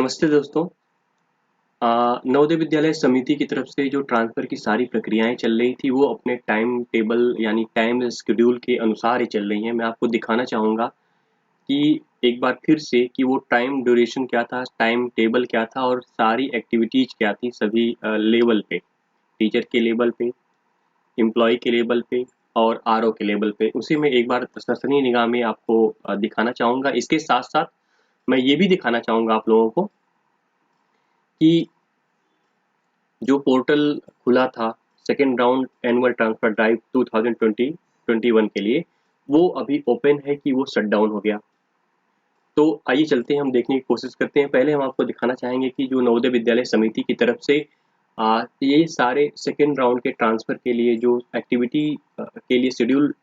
नमस्ते दोस्तों। नवोदय विद्यालय समिति की तरफ से जो ट्रांसफ़र की सारी प्रक्रियाएँ चल रही थी वो अपने टाइम टेबल यानी टाइम शेड्यूल के अनुसार ही चल रही हैं। मैं आपको दिखाना चाहूँगा कि एक बार फिर से कि वो टाइम ड्यूरेशन क्या था, टाइम टेबल क्या था और सारी एक्टिविटीज़ क्या थी सभी लेवल पे, टीचर के लेवल पे, एम्प्लॉयी के लेवल पे और आरओ के लेवल पे। उसे मैं एक बार सरसरी निगाह में आपको दिखाना चाहूँगा। इसके साथ-साथ मैं ये भी दिखाना चाहूँगा आप लोगों को कि जो पोर्टल खुला था second round annual transfer drive 2020-21 के लिए, वो अभी ओपन है कि वो शट डाउन हो गया। तो आइए चलते हैं, हम देखने की कोशिश करते हैं। पहले हम आपको दिखाना चाहेंगे कि जो नवोदय विद्यालय समिति की तरफ से ये सारे सेकेंड राउंड के ट्रांसफ़र के लिए जो एक्टिविटी के लिए शेड्यूल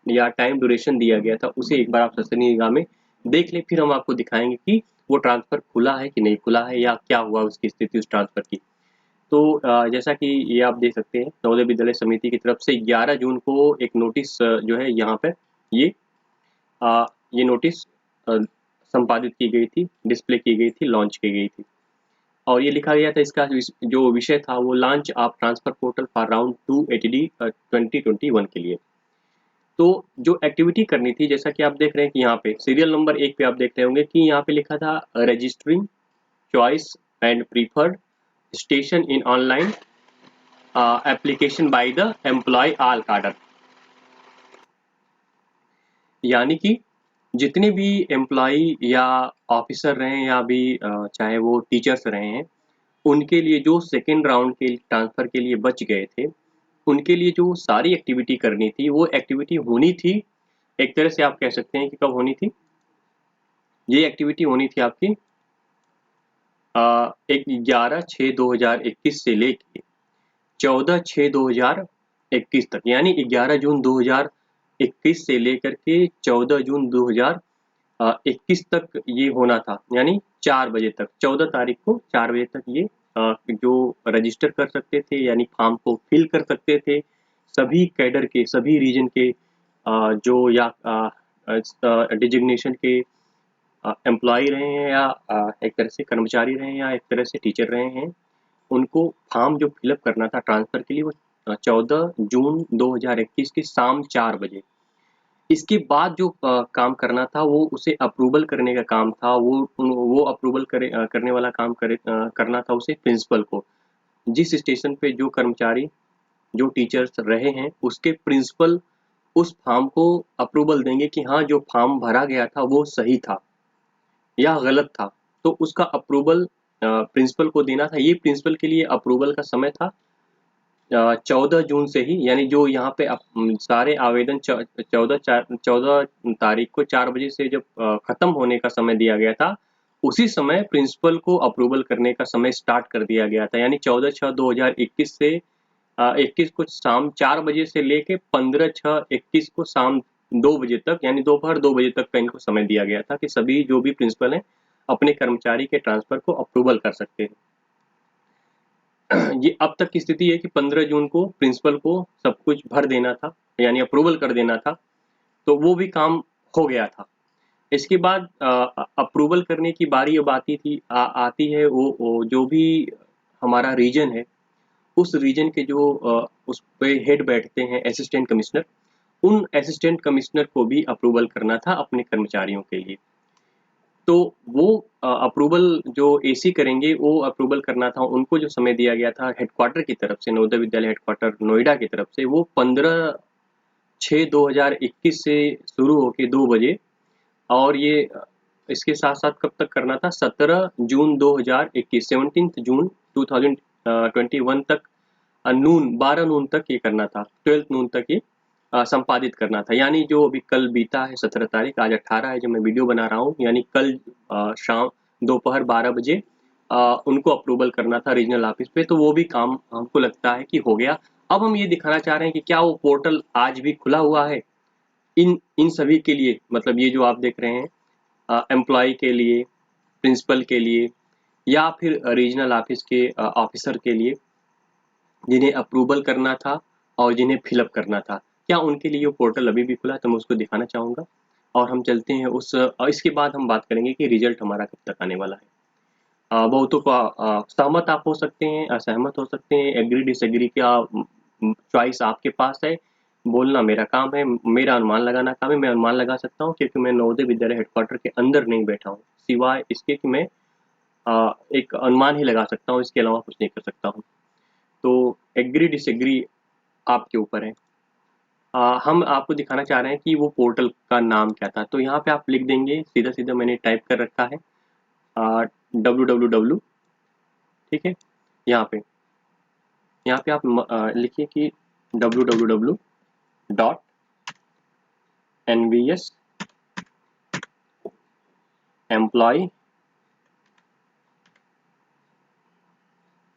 या टाइम ड्यूरेशन दिया गया था, उसे एक बार आप सरसरी निगाह में देख लें। फिर हम आपको दिखाएँगे कि वो ट्रांसफ़र खुला है कि नहीं खुला है या क्या हुआ उसकी स्थिति उस ट्रांसफ़र की। तो जैसा कि ये आप देख सकते हैं, नवोदय विद्यालय समिति की तरफ से 11 जून को एक नोटिस जो है यहाँ पे ये ये नोटिस संपादित की गई थी, डिस्प्ले की गई थी, लॉन्च की गई थी और ये लिखा गया था, इसका जो विषय था वो launch of transfer portal for round 2 ATD 2021 के लिए। तो जो एक्टिविटी करनी थी, जैसा कि आप देख रहे हैं कि यहाँ पे सीरियल नंबर 1 पे आप देख रहे होंगे कि यहाँ पे लिखा था registering choice and preferred station in online application by the employ all cadre. यानी कि जितने भी एम्प्लॉय या ऑफिसर रहे या भी चाहे वो टीचर्स रहे हैं, उनके लिए जो सेकेंड राउंड के ट्रांसफ़र के लिए बच गए थे, उनके लिए जो सारी एक्टिविटी करनी थी, वो एक्टिविटी होनी थी। एक तरह से आप कह सकते हैं कि कब होनी थी? ये एक्टिविटी होनी थी आपकी 11/6/2021 से लेके 14/6/2021 तक, यानी 11 जून 2021 से लेकर के 14 जून 2021 तक ये होना था, यानी 4 बजे तक, 14 तारीख को 4 बजे तक ये जो रजिस्टर कर सकते थे यानी फॉर्म को फिल कर सकते थे। सभी कैडर के, सभी रीजन के जो या डिजिग्नेशन के एम्प्लॉय रहे हैं या एक तरह से कर्मचारी रहे हैं या एक तरह से टीचर रहे हैं, उनको फॉर्म जो फिलअप करना था ट्रांसफ़र के लिए वो 14 जून 2021 की शाम 4 बजे। इसके बाद जो काम करना था वो उसे अप्रूवल करने का काम था। वो अप्रूवल करने वाला काम करना था उसे प्रिंसिपल को। जिस स्टेशन पे जो कर्मचारी, जो टीचर्स रहे हैं, उसके प्रिंसिपल उस फॉर्म को अप्रूवल देंगे कि हाँ, जो फॉर्म भरा गया था वो सही था या गलत था। तो उसका अप्रूवल प्रिंसिपल को देना था। ये प्रिंसिपल के लिए अप्रूवल का समय था 14 जून से ही, यानी जो यहाँ पे सारे आवेदन 14 तारीख को 4 बजे से जब खत्म होने का समय दिया गया था, उसी समय प्रिंसिपल को अप्रूवल करने का समय स्टार्ट कर दिया गया था। यानी 14/6/2021 से 21 को शाम 4 बजे से लेके 15/6/21 को शाम 2 बजे तक, यानी दोपहर 2 बजे तक का इनको समय दिया गया था कि सभी जो भी प्रिंसिपल हैं अपने कर्मचारी के ट्रांसफ़र को अप्रूवल कर सकते हैं। ये अब तक की स्थिति है कि 15 जून को प्रिंसिपल को सब कुछ भर देना था, यानी अप्रूवल कर देना था, तो वो भी काम हो गया था। इसके बाद अप्रूवल करने की बारी अब आती है वो जो भी हमारा रीजन है, उस रीजन के जो उस पे हेड बैठते हैं असिस्टेंट कमिश्नर, उन असिस्टेंट कमिश्नर को भी अप्रूवल करना था अपने कर्मचारियों के लिए। तो वो अप्रूवल जो एसी करेंगे, वो अप्रूवल करना था, उनको जो समय दिया गया था हेडक्वार्टर की तरफ से, नवोदय विद्यालय हेडक्वार्टर नोएडा की तरफ से, वो 15/6/2021 से शुरू होके 2 बजे और ये इसके साथ-साथ कब तक करना था 17 जून 2021 17th जून 2021 तक नून 12 नून तक ये करना था, 12 नून तक ये संपादित करना था। यानी जो अभी कल बीता है 17 तारीख, आज 18 है जब मैं वीडियो बना रहा हूँ, यानी कल शाम दोपहर 12 बजे उनको अप्रूवल करना था रीजनल ऑफिस पे, तो वो भी काम हमको लगता है कि हो गया। अब हम ये दिखाना चाह रहे हैं कि क्या वो पोर्टल आज भी खुला हुआ है इन सभी के लिए, मतलब ये जो आप देख रहे हैं एम्प्लॉय के लिए, प्रिंसिपल के लिए या फिर रीजनल ऑफिस के ऑफिसर के लिए, जिन्हें अप्रूवल करना था और जिन्हें फिलअप करना था, क्या उनके लिए वो पोर्टल अभी भी खुला है? तो मैं उसको दिखाना चाहूँगा और हम चलते हैं इसके बाद हम बात करेंगे कि रिजल्ट हमारा कब तक आने वाला है। बहुतों का सहमत आप हो सकते हैं, असहमत हो सकते हैं, एग्री डिसएग्री का चॉइस आपके पास है। बोलना मेरा काम है, मेरा अनुमान लगाना काम है। मैं अनुमान लगा सकता हूँ क्योंकि मैं नवोदय विद्यालय हेडक्वार्टर के अंदर नहीं बैठा हूँ, सिवाय इसके कि मैं एक अनुमान ही लगा सकता हूँ, इसके अलावा कुछ नहीं कर सकता हूँ। तो एग्री डिसएग्री आपके ऊपर है। हम आपको दिखाना चाह रहे हैं कि वो पोर्टल का नाम क्या था। तो यहाँ पे आप लिख देंगे, सीधा सीधा मैंने टाइप कर रखा है www, ठीक है। यहाँ पे आप लिखिए कि www.nvs-employee,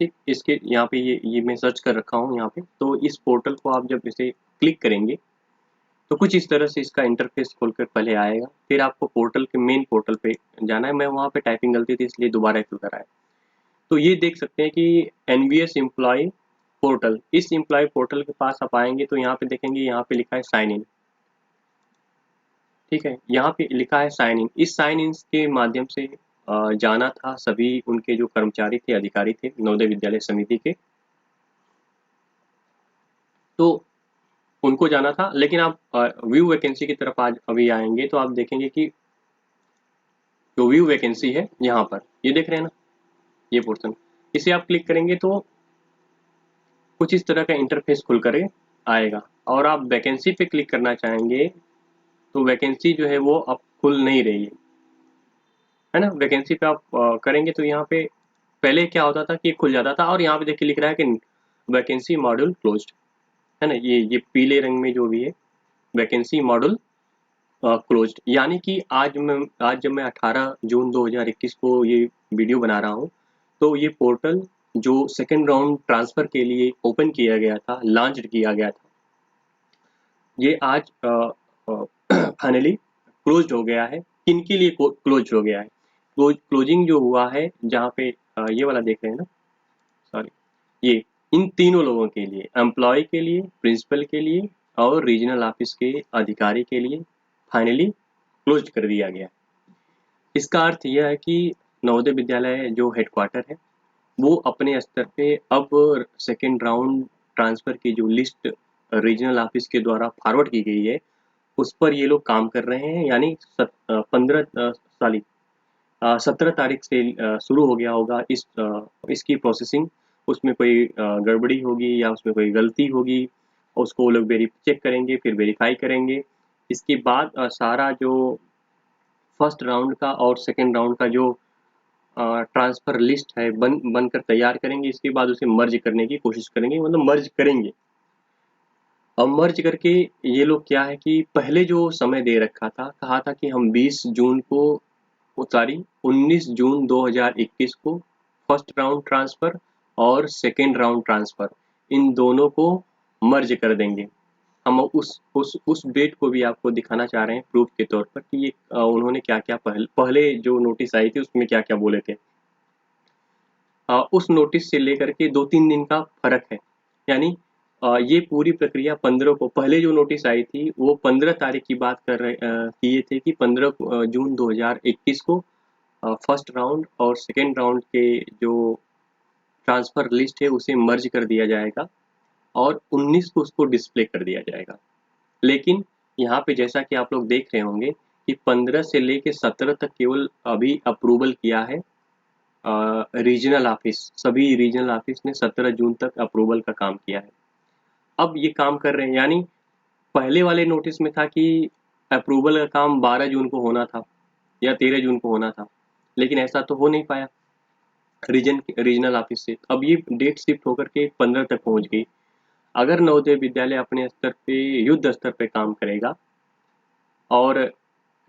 ठीक। इसके यहाँ पे ये मैं सर्च कर रखा हूँ यहाँ पे। तो इस पोर्टल को आप जब इसे क्लिक करेंगे तो कुछ इस तरह से इसका इंटरफेस खोलकर पहले आएगा। फिर आपको पोर्टल के मेन पोर्टल पे जाना है। मैं वहाँ पे टाइपिंग गलती थी इसलिए दोबारा खुल कर आया। तो ये देख सकते हैं कि एनवीएस एम्प्लॉय पोर्टल, इस एम्प्लॉय पोर्टल के पास आप आएंगे तो यहाँ पे देखेंगे, यहाँ पे लिखा है साइन इन, ठीक है। यहाँ पे लिखा है साइन इन। इस साइन इन के माध्यम से जाना था सभी उनके जो कर्मचारी थे, अधिकारी थे नवोदय विद्यालय समिति के, तो उनको जाना था। लेकिन आप व्यू वैकेंसी की तरफ आज अभी आएंगे तो आप देखेंगे कि जो व्यू वैकेंसी है यहाँ पर, ये देख रहे हैं ना, ये पोर्शन, इसे आप क्लिक करेंगे तो कुछ इस तरह का इंटरफेस खुल कर आएगा। और आप वैकेंसी पे क्लिक करना चाहेंगे तो वैकेंसी जो है वो अब खुल नहीं रही है ना। वैकेंसी पे आप करेंगे तो यहाँ पे पहले क्या होता था कि खुल जाता था, और यहाँ पे देखिए लिख रहा है कि वैकेंसी मॉड्यूल क्लोज्ड, है ना। ये पीले रंग में जो भी है, वैकेंसी मॉड्यूल क्लोज्ड। यानी कि आज जब मैं 18 जून 2021 को ये वीडियो बना रहा हूँ, तो ये पोर्टल जो सेकेंड राउंड ट्रांसफर के लिए ओपन किया गया था, लॉन्च किया गया था, ये आज फाइनली क्लोज्ड हो गया है। किन के लिए क्लोज हो गया है? क्लोजिंग जो हुआ है, जहाँ पे ये वाला देख रहे हैं ना, सॉरी, ये इन तीनों लोगों के लिए, एम्प्लॉय के लिए, प्रिंसिपल के लिए और रीजनल ऑफिस के अधिकारी के लिए फाइनली क्लोज कर दिया गया। इसका अर्थ यह है कि नवोदय विद्यालय जो हेडक्वार्टर है वो अपने स्तर पे अब सेकेंड राउंड ट्रांसफर की जो लिस्ट रीजनल ऑफिस के द्वारा फॉरवर्ड की गई है उस पर ये लोग काम कर रहे हैं। यानी 17 तारीख से शुरू हो गया होगा इसकी प्रोसेसिंग। उसमें कोई गड़बड़ी होगी या उसमें कोई गलती होगी, उसको वो लोग चेक करेंगे, फिर वेरीफाई करेंगे। इसके बाद सारा जो फर्स्ट राउंड का और सेकेंड राउंड का जो ट्रांसफर लिस्ट है बनकर तैयार करेंगे। इसके बाद उसे मर्ज करने की कोशिश करेंगे, मतलब मर्ज करेंगे। अब मर्ज करके ये लोग क्या है कि पहले जो समय दे रखा था, कहा था कि हम 20 जून को सॉरी 19 जून 2021 को फर्स्ट राउंड ट्रांसफर और सेकेंड राउंड ट्रांसफर इन दोनों को मर्ज कर देंगे। हम उस डेट को भी आपको दिखाना चाह रहे हैं प्रूफ के तौर पर कि ये उन्होंने क्या क्या पहले जो नोटिस आई थी उसमें क्या क्या बोले थे। उस नोटिस से लेकर के 2-3 दिन का फर्क है। यानी ये पूरी प्रक्रिया 15 को, पहले जो नोटिस आई थी वो 15 तारीख की बात कर रहे किए थे कि 15 जून 2021 को फर्स्ट राउंड और सेकेंड राउंड के जो ट्रांसफर लिस्ट है उसे मर्ज कर दिया जाएगा और 19 को उसको डिस्प्ले कर दिया जाएगा। लेकिन यहाँ पे जैसा कि आप लोग देख रहे होंगे कि 15 से लेके 17 तक केवल अभी अप्रूवल किया है रीजनल ऑफिस। सभी रीजनल ऑफिस ने 17 जून तक अप्रूवल का काम किया है। अब ये काम कर रहे हैं, यानी पहले वाले नोटिस में था कि अप्रूवल का काम 12 जून को होना था या 13 जून को होना था, लेकिन ऐसा तो हो नहीं पाया रीजनल ऑफिस से। अब ये डेट शिफ्ट होकर के 15 तक पहुंच गई। अगर नवोदय विद्यालय अपने स्तर पे, युद्ध स्तर पे काम करेगा और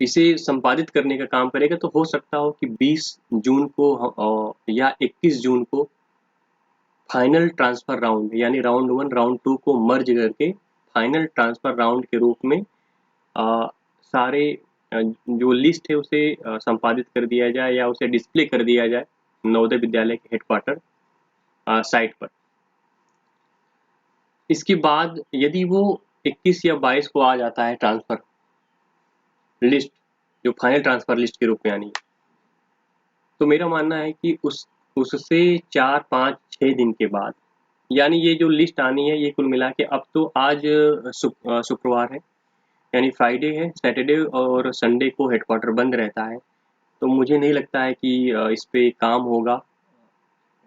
इसे संपादित करने का काम करेगा तो हो सकता हो कि 20 जून को या 21 जून को फाइनल ट्रांसफर राउंड, यानी राउंड 1 राउंड 2 को मर्ज करके फाइनल ट्रांसफर राउंड के रूप में सारे जो लिस्ट है उसे संपादित कर दिया जाए या उसे डिस्प्ले कर दिया जाए नवोदय विद्यालय के हेडक्वार्टर साइट पर। इसके बाद यदि वो 21 या 22 को आ जाता है ट्रांसफर लिस्ट, जो फाइनल ट्रांसफर लिस्ट के रूप में आनी है, तो मेरा मानना है कि उससे 4, 5, 6 दिन के बाद, यानी ये जो लिस्ट आनी है ये कुल मिला के, अब तो आज शुक्रवार है, यानी फ्राइडे है, सैटरडे और संडे को हेडक्वार्टर बंद रहता है। तो मुझे नहीं लगता है कि इस पे काम होगा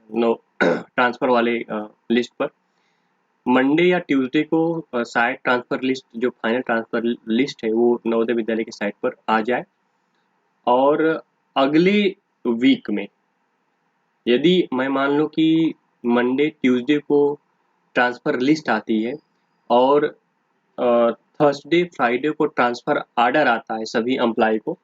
नो ट्रांसफ़र वाले लिस्ट पर। मंडे या ट्यूसडे को शायद ट्रांसफ़र लिस्ट, जो फाइनल ट्रांसफ़र लिस्ट है वो नवोदय विद्यालय की साइट पर आ जाए। और अगले वीक में यदि मैं मान लूँ कि मंडे ट्यूसडे को ट्रांसफ़र लिस्ट आती है और थर्सडे फ्राइडे को ट्रांसफ़र आर्डर आता है सभी एम्प्लॉय को,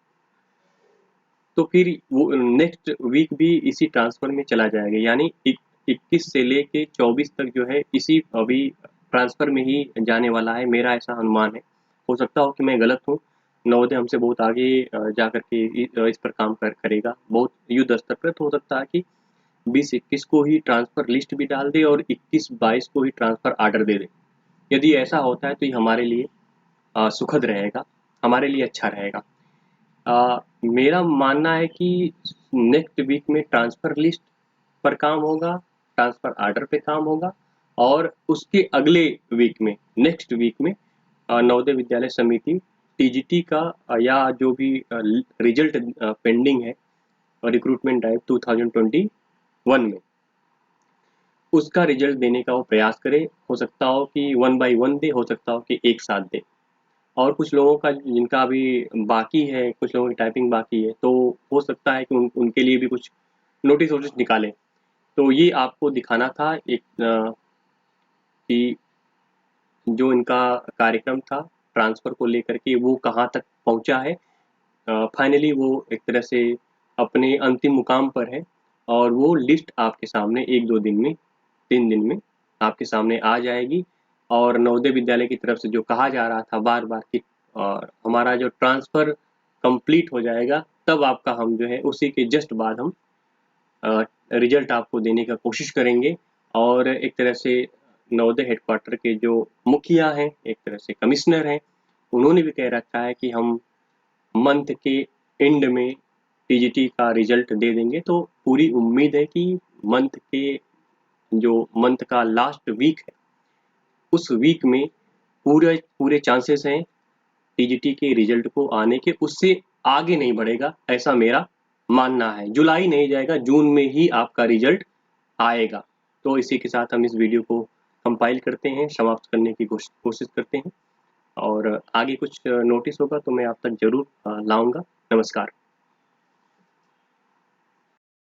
तो फिर वो नेक्स्ट वीक भी इसी ट्रांसफ़र में चला जाएगा, यानी 21 से लेके 24 तक जो है इसी अभी ट्रांसफ़र में ही जाने वाला है, मेरा ऐसा अनुमान है। हो सकता हो कि मैं गलत हूँ, नवोदय हमसे बहुत आगे जा कर के इस पर काम करेगा, बहुत युद्ध स्तर पर। तो हो सकता है कि 20-21 को ही ट्रांसफ़र लिस्ट भी डाल दे और 21-22 को ही ट्रांसफ़र आर्डर दे दे। यदि ऐसा होता है तो ये हमारे लिए सुखद रहेगा, हमारे लिए अच्छा रहेगा। मेरा मानना है कि नेक्स्ट वीक में ट्रांसफ़र लिस्ट पर काम होगा, ट्रांसफ़र आर्डर पे काम होगा, और उसके अगले वीक में, नेक्स्ट वीक में नवोदय विद्यालय समिति टीजीटी का या जो भी रिजल्ट पेंडिंग है रिक्रूटमेंट ड्राइव 2021 में, उसका रिजल्ट देने का वो प्रयास करे। हो सकता हो कि 1 बाय 1 दे, हो सकता हो कि एक साथ दे। और कुछ लोगों का जिनका अभी बाकी है, कुछ लोगों की टाइपिंग बाकी है, तो हो सकता है कि उनके लिए भी कुछ नोटिस वोटिस निकाले। तो ये आपको दिखाना था एक कि जो इनका कार्यक्रम था ट्रांसफ़र को लेकर के वो कहाँ तक पहुँचा है। फाइनली वो एक तरह से अपने अंतिम मुकाम पर है और वो लिस्ट आपके सामने 1-2 दिन में, 3 दिन में आपके सामने आ जाएगी। और नवोदय विद्यालय की तरफ से जो कहा जा रहा था बार-बार कि हमारा जो ट्रांसफ़र कंप्लीट हो जाएगा, तब आपका हम जो है उसी के जस्ट बाद हम रिजल्ट आपको देने का कोशिश करेंगे। और एक तरह से नवोदय हेडक्वार्टर के जो मुखिया हैं, एक तरह से कमिश्नर हैं, उन्होंने भी कह रखा है कि हम मंथ के एंड में टीजीटी का रिजल्ट दे देंगे। तो पूरी उम्मीद है कि मंथ के जो मंथ का लास्ट वीक है, उस वीक में पूरे पूरे चांसेस हैं टीजीटी के रिजल्ट को आने के, उससे आगे नहीं बढ़ेगा, ऐसा मेरा मानना है। जुलाई नहीं जाएगा, जून में ही आपका रिजल्ट आएगा। तो इसी के साथ हम इस वीडियो को कंपाइल करते हैं, समाप्त करने की कोशिश करते हैं, और आगे कुछ नोटिस होगा तो मैं आप तक ज़रूर लाऊँगा। नमस्कार।